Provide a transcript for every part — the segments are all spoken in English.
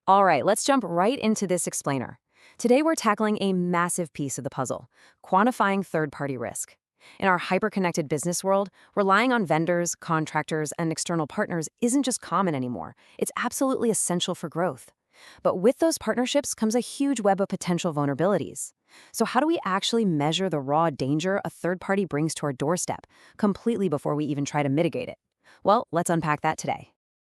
All right, let's jump right into this explainer. Today we're tackling a massive piece of the puzzle, quantifying third-party risk. In our hyper-connected business world, relying on vendors, contractors, and external partners isn't just common anymore. It's absolutely essential for growth. But with those partnerships comes a huge web of potential vulnerabilities. So how do we actually measure the raw danger a third party brings to our doorstep, completely before we even try to mitigate it? Well, let's unpack that today.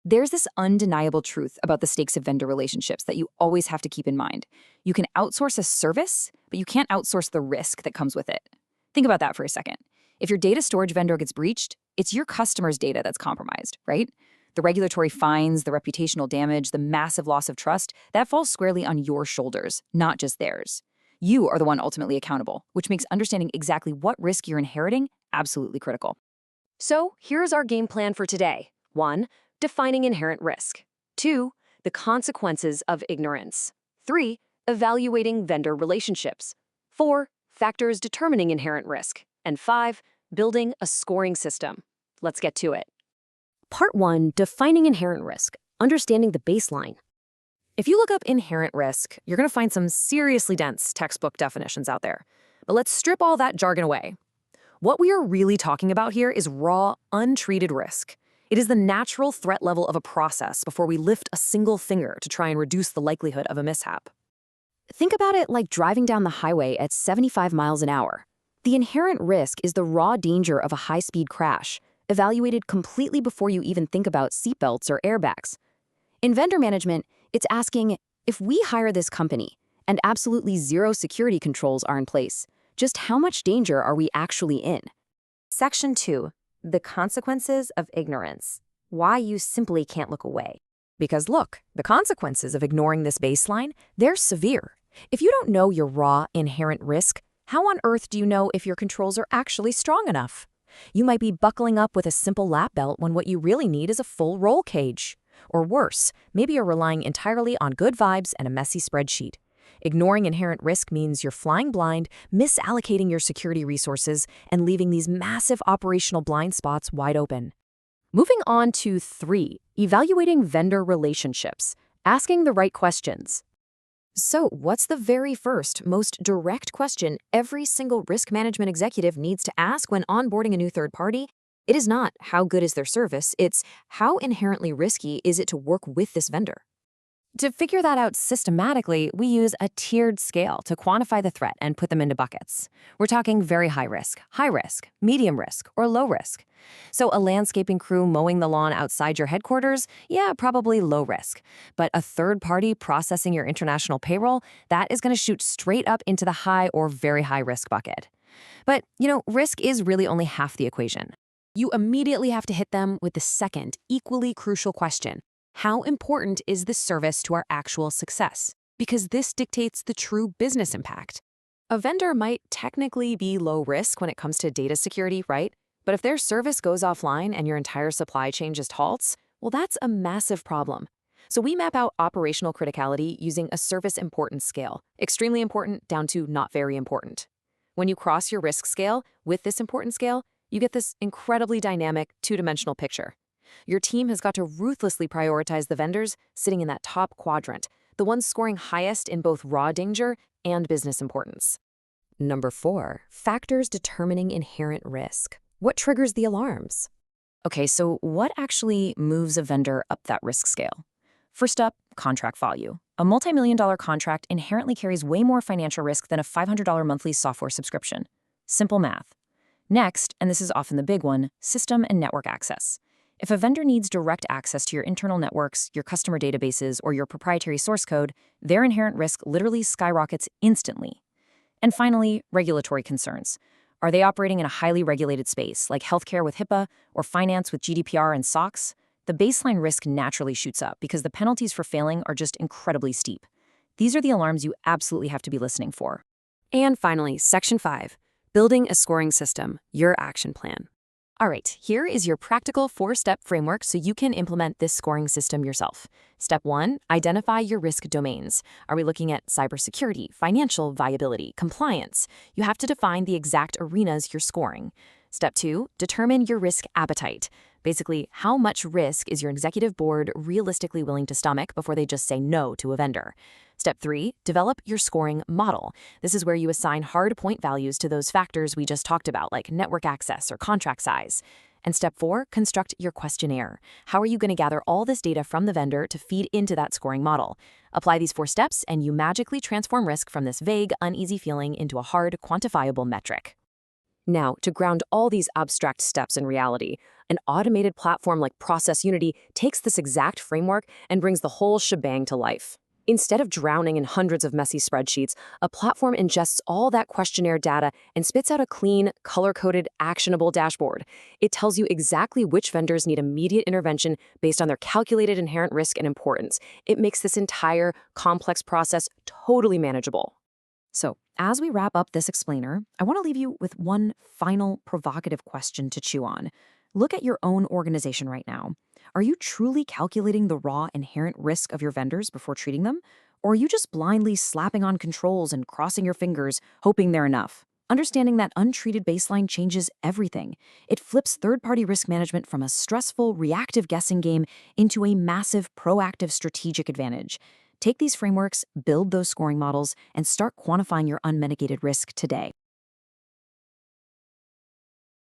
There's this undeniable truth about the stakes of vendor relationships that you always have to keep in mind. You can outsource a service, but you can't outsource the risk that comes with it. Think about that for a second. If your data storage vendor gets breached, it's your customer's data that's compromised, right? The regulatory fines, the reputational damage, the massive loss of trust, that falls squarely on your shoulders, not just theirs. You are the one ultimately accountable, which makes understanding exactly what risk you're inheriting absolutely critical. So here's our game plan for today. 1. Defining inherent risk. 2. The consequences of ignorance. 3. Evaluating vendor relationships. 4. Factors determining inherent risk. And 5. Building a scoring system. Let's get to it. Part 1, defining inherent risk, understanding the baseline. If you look up inherent risk, you're going to find some seriously dense textbook definitions out there. But let's strip all that jargon away. What we are really talking about here is raw, untreated risk. It is the natural threat level of a process before we lift a single finger to try and reduce the likelihood of a mishap. Think about it like driving down the highway at 75 miles an hour. The inherent risk is the raw danger of a high-speed crash, evaluated completely before you even think about seatbelts or airbags. In vendor management, it's asking, if we hire this company and absolutely zero security controls are in place, just how much danger are we actually in? Section 2, the consequences of ignorance. Why you simply can't look away. Because look, the consequences of ignoring this baseline, they're severe. If you don't know your raw, inherent risk, how on earth do you know if your controls are actually strong enough? You might be buckling up with a simple lap belt when what you really need is a full roll cage. Or worse, maybe you're relying entirely on good vibes and a messy spreadsheet. Ignoring inherent risk means you're flying blind, misallocating your security resources, and leaving these massive operational blind spots wide open. Moving on to 3, evaluating vendor relationships, asking the right questions. So, what's the very first, most direct question every single risk management executive needs to ask when onboarding a new third party? It is not, how good is their service? It's, how inherently risky is it to work with this vendor? To figure that out systematically, we use a tiered scale to quantify the threat and put them into buckets. We're talking very high risk, medium risk, or low risk. So a landscaping crew mowing the lawn outside your headquarters, yeah, probably low risk. But a third party processing your international payroll, that is going to shoot straight up into the high or very high risk bucket. But, risk is really only half the equation. You immediately have to hit them with the second, equally crucial question. How important is this service to our actual success? Because this dictates the true business impact. A vendor might technically be low risk when it comes to data security, right? But if their service goes offline and your entire supply chain just halts, well, that's a massive problem. So we map out operational criticality using a service importance scale, extremely important down to not very important. When you cross your risk scale with this importance scale, you get this incredibly dynamic, two-dimensional picture. Your team has got to ruthlessly prioritize the vendors sitting in that top quadrant, the ones scoring highest in both raw danger and business importance. Number 4, factors determining inherent risk. What triggers the alarms? Okay, so what actually moves a vendor up that risk scale? First up, contract value. A multi-million-dollar contract inherently carries way more financial risk than a $500 monthly software subscription. Simple math. Next, and this is often the big one, system and network access. If a vendor needs direct access to your internal networks, your customer databases, or your proprietary source code, their inherent risk literally skyrockets instantly. And finally, regulatory concerns. Are they operating in a highly regulated space, like healthcare with HIPAA or finance with GDPR and SOX? The baseline risk naturally shoots up because the penalties for failing are just incredibly steep. These are the alarms you absolutely have to be listening for. And finally, Section 5, building a scoring system, your action plan. All right, here is your practical 4-step framework so you can implement this scoring system yourself. Step 1, identify your risk domains. Are we looking at cybersecurity, financial viability, compliance? You have to define the exact arenas you're scoring. Step 2, determine your risk appetite. Basically, how much risk is your executive board realistically willing to stomach before they just say no to a vendor? Step 3, develop your scoring model. This is where you assign hard point values to those factors we just talked about, like network access or contract size. And step 4, construct your questionnaire. How are you going to gather all this data from the vendor to feed into that scoring model? Apply these 4 steps, and you magically transform risk from this vague, uneasy feeling into a hard, quantifiable metric. Now, to ground all these abstract steps in reality, an automated platform like Process Unity takes this exact framework and brings the whole shebang to life. Instead of drowning in hundreds of messy spreadsheets, a platform ingests all that questionnaire data and spits out a clean, color-coded, actionable dashboard. It tells you exactly which vendors need immediate intervention based on their calculated inherent risk and importance. It makes this entire complex process totally manageable. So, as we wrap up this explainer, I want to leave you with one final provocative question to chew on. Look at your own organization right now. Are you truly calculating the raw inherent risk of your vendors before treating them? Or are you just blindly slapping on controls and crossing your fingers, hoping they're enough? Understanding that untreated baseline changes everything. It flips third-party risk management from a stressful, reactive guessing game into a massive, proactive strategic advantage. Take these frameworks, build those scoring models, and start quantifying your unmitigated risk today.